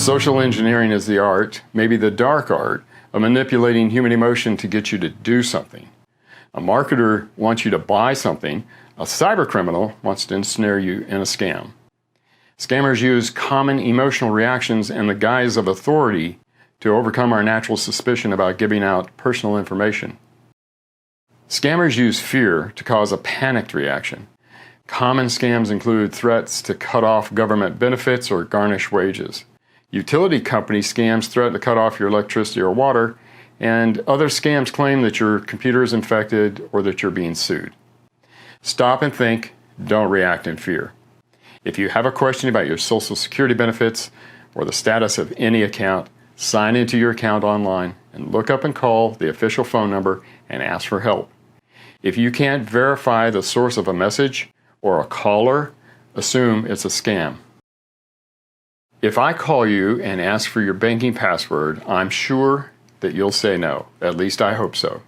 Social engineering is the art, maybe the dark art, of manipulating human emotion to get you to do something. A marketer wants you to buy something. A cybercriminal wants to ensnare you in a scam. Scammers use common emotional reactions and the guise of authority to overcome our natural suspicion about giving out personal information. Scammers use fear to cause a panicked reaction. Common scams include threats to cut off government benefits or garnish wages. Utility company scams threaten to cut off your electricity or water, and other scams claim that your computer is infected or that you're being sued. Stop and think, don't react in fear. If you have a question about your Social Security benefits or the status of any account, sign into your account online and look up and call the official phone number and ask for help. If you can't verify the source of a message or a caller, assume it's a scam. If I call you and ask for your banking password, I'm sure that you'll say no. At least I hope so.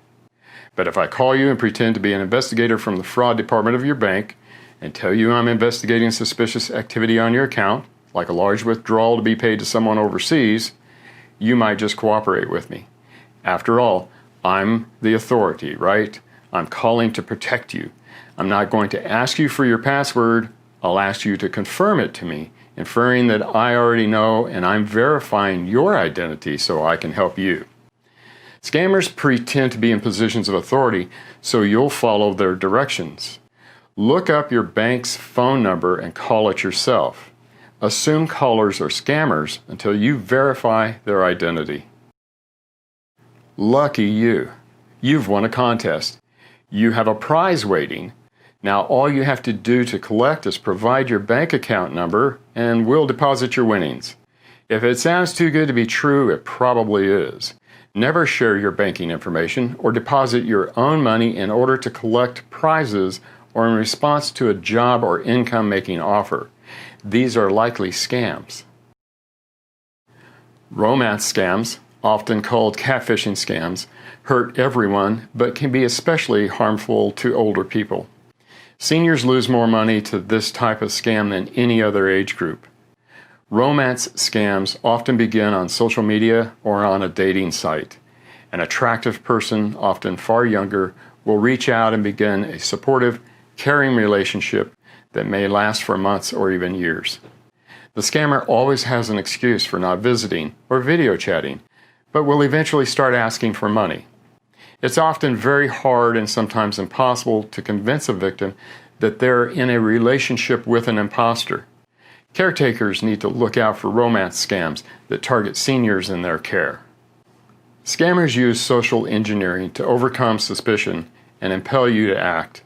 But if I call you and pretend to be an investigator from the fraud department of your bank and tell you I'm investigating suspicious activity on your account, like a large withdrawal to be paid to someone overseas, you might just cooperate with me. After all, I'm the authority, right? I'm calling to protect you. I'm not going to ask you for your password. I'll ask you to confirm it to me, inferring that I already know and I'm verifying your identity so I can help you. Scammers pretend to be in positions of authority so you'll follow their directions. Look up your bank's phone number and call it yourself. Assume callers are scammers until you verify their identity. Lucky you. You've won a contest. You have a prize waiting. Now all you have to do to collect is provide your bank account number and we'll deposit your winnings. If it sounds too good to be true, it probably is. Never share your banking information or deposit your own money in order to collect prizes or in response to a job or income-making offer. These are likely scams. Romance scams, often called catfishing scams, hurt everyone but can be especially harmful to older people. Seniors lose more money to this type of scam than any other age group. Romance scams often begin on social media or on a dating site. An attractive person, often far younger, will reach out and begin a supportive, caring relationship that may last for months or even years. The scammer always has an excuse for not visiting or video chatting, but will eventually start asking for money. It's often very hard and sometimes impossible to convince a victim that they're in a relationship with an imposter. Caretakers need to look out for romance scams that target seniors in their care. Scammers use social engineering to overcome suspicion and impel you to act.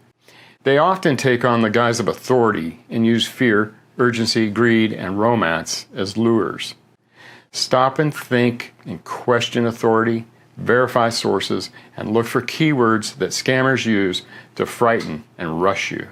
They often take on the guise of authority and use fear, urgency, greed, and romance as lures. Stop and think and question authority, verify sources, and look for keywords that scammers use to frighten and rush you.